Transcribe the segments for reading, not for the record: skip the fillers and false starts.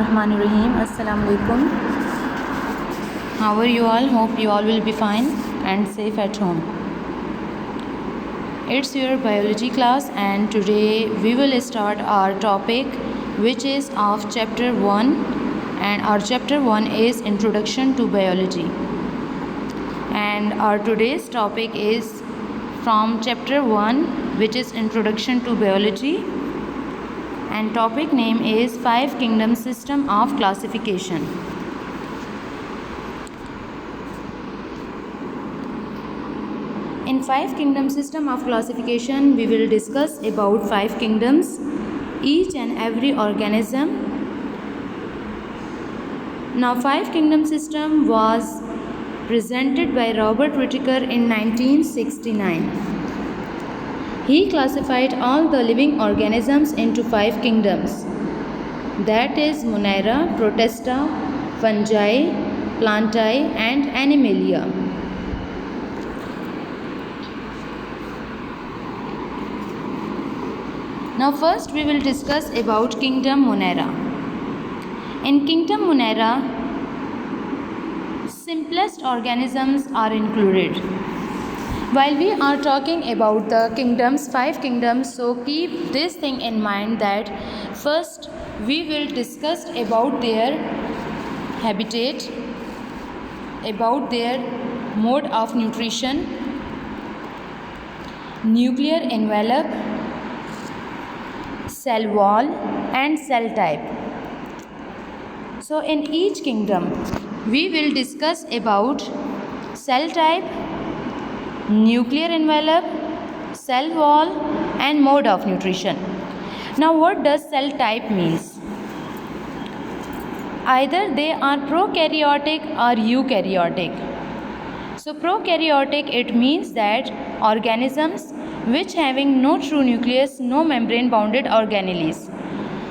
Bismillahirrahmanirrahim. Assalamu alaikum. How are you all? Hope you all will be fine and safe at home. It's your biology class and today we will start our topic which is of chapter 1, and our chapter 1 is Introduction to Biology. And our today's topic is from chapter 1 which is Introduction to Biology, and topic name is 5 Kingdom System of Classification. In 5 Kingdom System of Classification, we will discuss about 5 kingdoms, each and every organism. Now 5 Kingdom System was presented by Robert Whittaker in 1969. He classified all the living organisms into 5 kingdoms, that is Monera, Protista, Fungi, Plantae and Animalia. Now first we will discuss about Kingdom Monera. In Kingdom Monera, simplest organisms are included. While we are talking about the kingdoms, 5 kingdoms, so keep this thing in mind that first we will discuss about their habitat, about their mode of nutrition, nuclear envelope, cell wall and cell type. So in each kingdom we will discuss about cell type, nuclear envelope, cell wall and mode of nutrition. Now what does cell type means? Either they are prokaryotic or eukaryotic. So prokaryotic, it means that organisms which having no true nucleus, no membrane bounded organelles.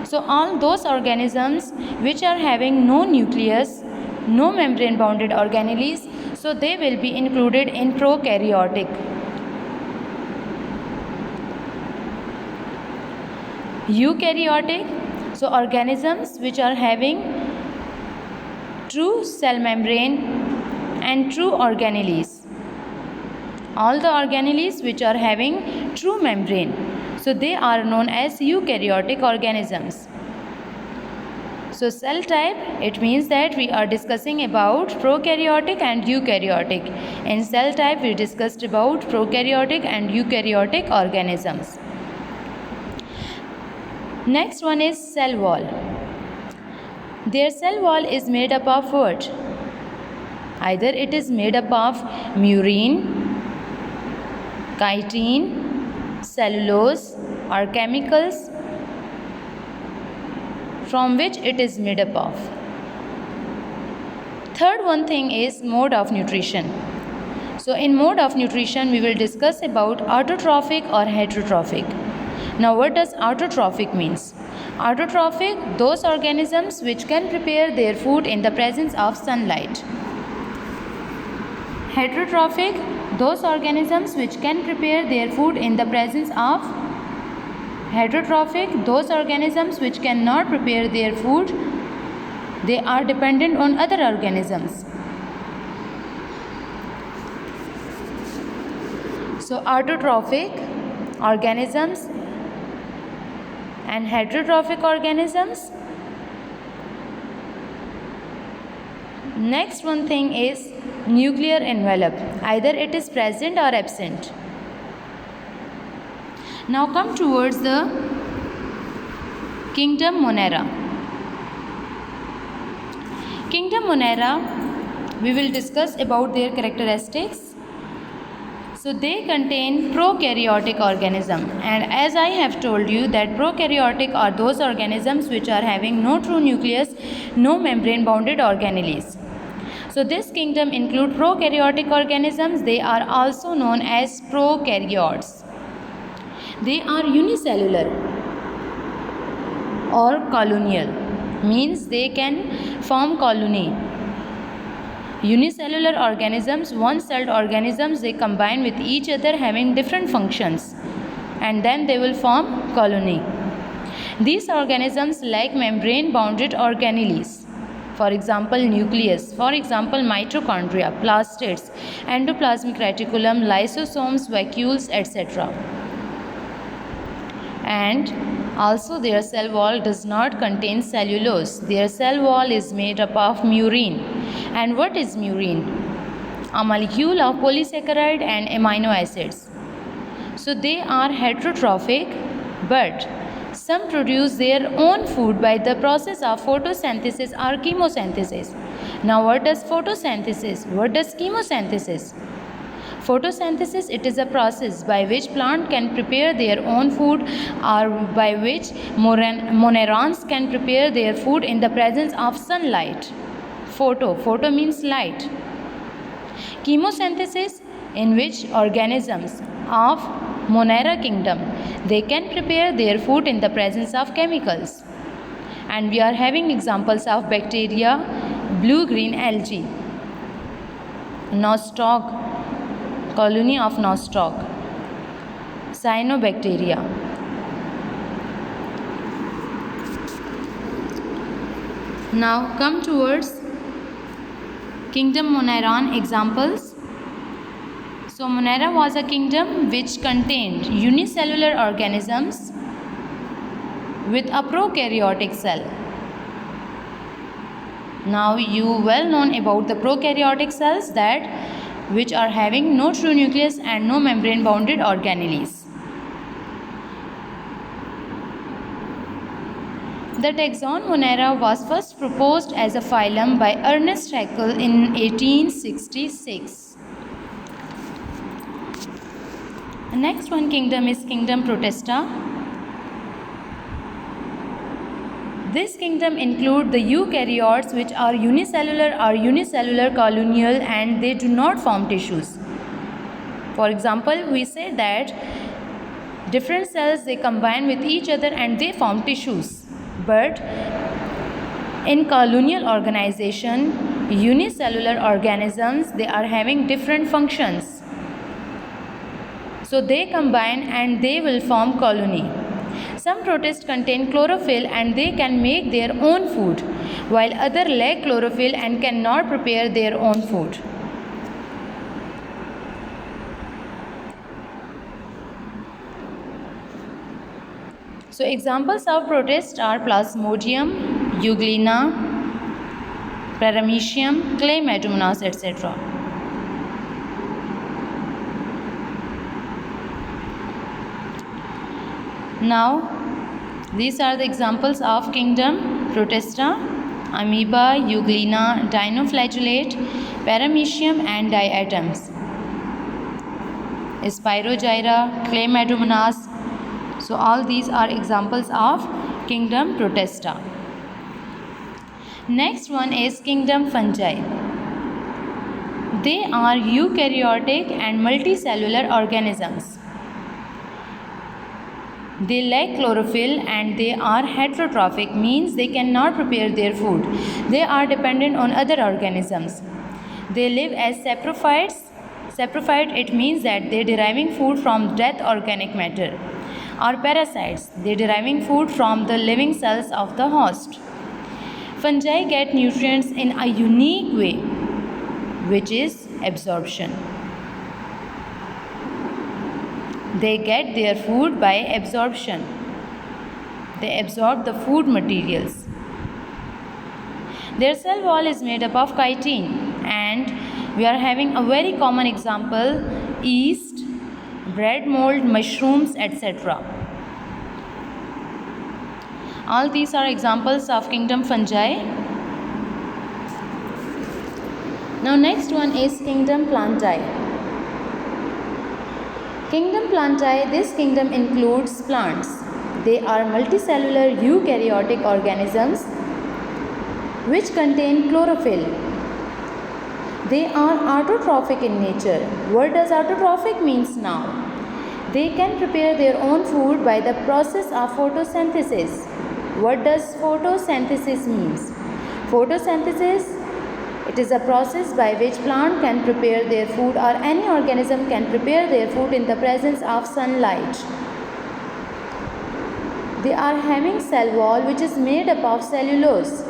So all those organisms which are having no nucleus, no membrane bounded organelles, so they will be included in prokaryotic. Eukaryotic, so organisms which are having true cell membrane and true organelles. All the organelles which are having true membrane, so they are known as eukaryotic organisms. So cell type, it means that we are discussing about prokaryotic and eukaryotic. In cell type we discussed about prokaryotic and eukaryotic organisms. Next one is cell wall. Their cell wall is made up of what? Either it is made up of murine, chitin, cellulose or chemicals from which it is made up of. Third one thing is mode of nutrition. So in mode of nutrition we will discuss about autotrophic or heterotrophic. Now what does autotrophic means? Autotrophic, those organisms which can prepare their food in the presence of sunlight. Heterotrophic, those organisms which can prepare their food in the presence of. Heterotrophic, those organisms which cannot prepare their food, they are dependent on other organisms. So autotrophic organisms and heterotrophic organisms. Next one thing is nuclear envelope, either it is present or absent. Now come towards the Kingdom Monera. Kingdom Monera, we will discuss about their characteristics. So they contain prokaryotic organism, and as I have told you that prokaryotic are those organisms which are having no true nucleus, no membrane bounded organelles. So this kingdom include prokaryotic organisms. They are also known as prokaryotes. They are unicellular or colonial, means they can form colony. Unicellular organisms, one-celled organisms, they combine with each other having different functions and then they will form colony. These organisms lack membrane-bounded organelles. For example, nucleus. For example, mitochondria, plastids, endoplasmic reticulum, lysosomes, vacuoles, etc. And also their cell wall does not contain cellulose. Their cell wall is made up of murine. And what is murine? A molecule of polysaccharide and amino acids. So they are heterotrophic, but some produce their own food by the process of photosynthesis or chemosynthesis. Now what does photosynthesis? What does chemosynthesis? Photosynthesis, it is a process by which plant can prepare their own food or by which moneron can prepare their food in the presence of sunlight. Photo means light. Chemosynthesis, in which organisms of Monera kingdom, they can prepare their food in the presence of chemicals. And we are having examples of bacteria, blue-green algae, nostoc, colony of nostoc, cyanobacteria. Now come towards kingdom Moneron examples. So Monera was a kingdom which contained unicellular organisms with a prokaryotic cell. Now you well known about the prokaryotic cells that which are having no true nucleus and no membrane bounded organelles. The taxon Monera was first proposed as a phylum by Ernest Haeckel in 1866. The next one kingdom is kingdom Protista. This kingdom includes the eukaryotes, which are unicellular colonial, and they do not form tissues. For example, we say that different cells, they combine with each other and they form tissues. But in colonial organization, unicellular organisms, they are having different functions. So they combine and they will form colony. Some protists contain chlorophyll and they can make their own food, while others lack chlorophyll and cannot prepare their own food. So examples of protists are Plasmodium, Euglena, Paramecium, Chlamydomonas, etc. Now, these are the examples of kingdom Protista: amoeba, Euglena, dinoflagellate, Paramecium and diatoms, Spirogyra, Chlamydomonas. So all these are examples of kingdom Protista. Next one is kingdom Fungi. They are eukaryotic and multicellular organisms. They lack chlorophyll and they are heterotrophic, means they cannot prepare their food. They are dependent on other organisms. They live as saprophytes. Saprophyte, it means that they are deriving food from dead organic matter. Or parasites, they are deriving food from the living cells of the host. Fungi get nutrients in a unique way, which is absorption. They get their food by absorption. They absorb the food materials. Their cell wall is made up of chitin, and we are having a very common example: yeast, bread mold, mushrooms, etc. All these are examples of kingdom Fungi. Now next one is kingdom Plantae. Kingdom Plantae, this kingdom includes plants. They are multicellular eukaryotic organisms which contain chlorophyll. They are autotrophic in nature. What does autotrophic means now? They can prepare their own food by the process of photosynthesis. What does photosynthesis means? Photosynthesis, it is a process by which plant can prepare their food, or any organism can prepare their food in the presence of sunlight. they are having cell wall which is made up of cellulose.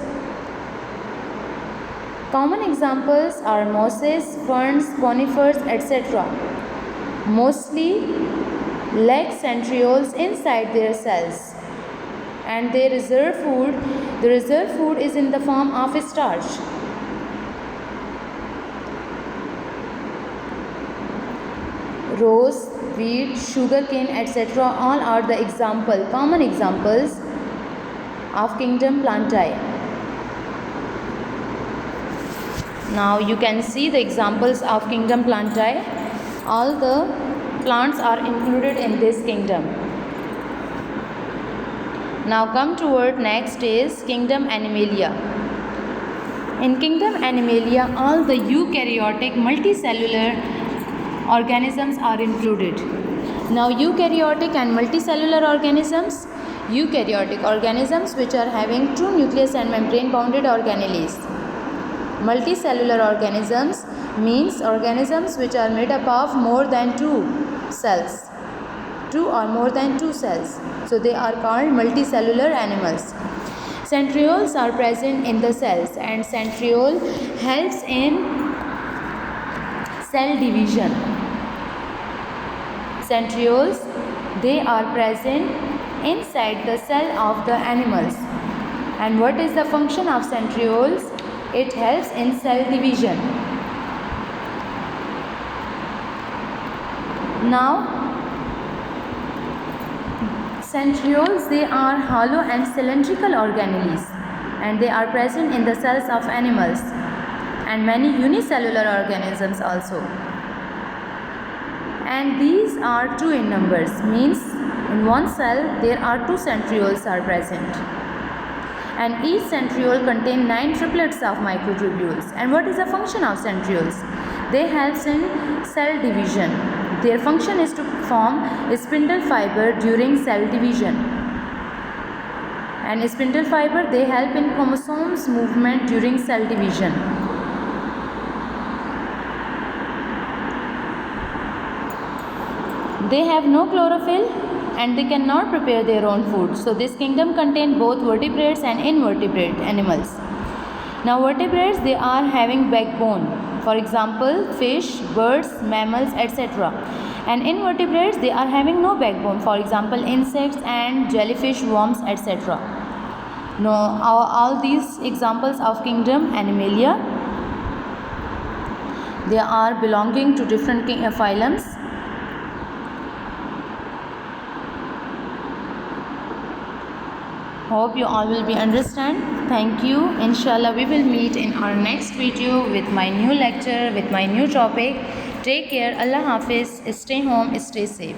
Common examples are mosses, ferns, conifers, etc. Mostly lack centrioles inside their cells, and they reserve food. The reserve food is in the form of starch. Rose, wheat, sugarcane, etc. all are the common examples of kingdom Plantae. Now you can see the examples of kingdom Plantae. All the plants are included in this kingdom. Now come toward next is kingdom Animalia. In kingdom Animalia, all the eukaryotic multicellular organisms are included. Now eukaryotic and multicellular organisms, eukaryotic organisms which are having two nucleus and membrane bounded organelles. Multicellular organisms means organisms which are made up of more than two cells, two or more than two cells. So they are called multicellular animals. Centrioles are present in the cells, and centriole helps in cell division. Centrioles, they are present inside the cell of the animals. And what is the function of centrioles? It helps in cell division. Now, centrioles, they are hollow and cylindrical organelles, and they are present in the cells of animals and many unicellular organisms also. And these are two in numbers, means in one cell there are two centrioles are present, and each centriole contains 9 triplets of microtubules. And what is the function of centrioles? They help in cell division. Their function is to form a spindle fiber during cell division. And spindle fiber, they help in chromosomes movement during cell division. They have no chlorophyll and they cannot prepare their own food. So this kingdom contains both vertebrates and invertebrate animals. Now vertebrates, they are having backbone. For example, fish, birds, mammals, etc. And invertebrates, they are having no backbone. For example, insects and jellyfish, worms, etc. Now all these examples of kingdom Animalia, they are belonging to different phylums. Hope you all will be understand. Thank you. Inshallah, we will meet in our next video with my new lecture, with my new topic. Take care. Allah Hafiz. Stay home. Stay safe.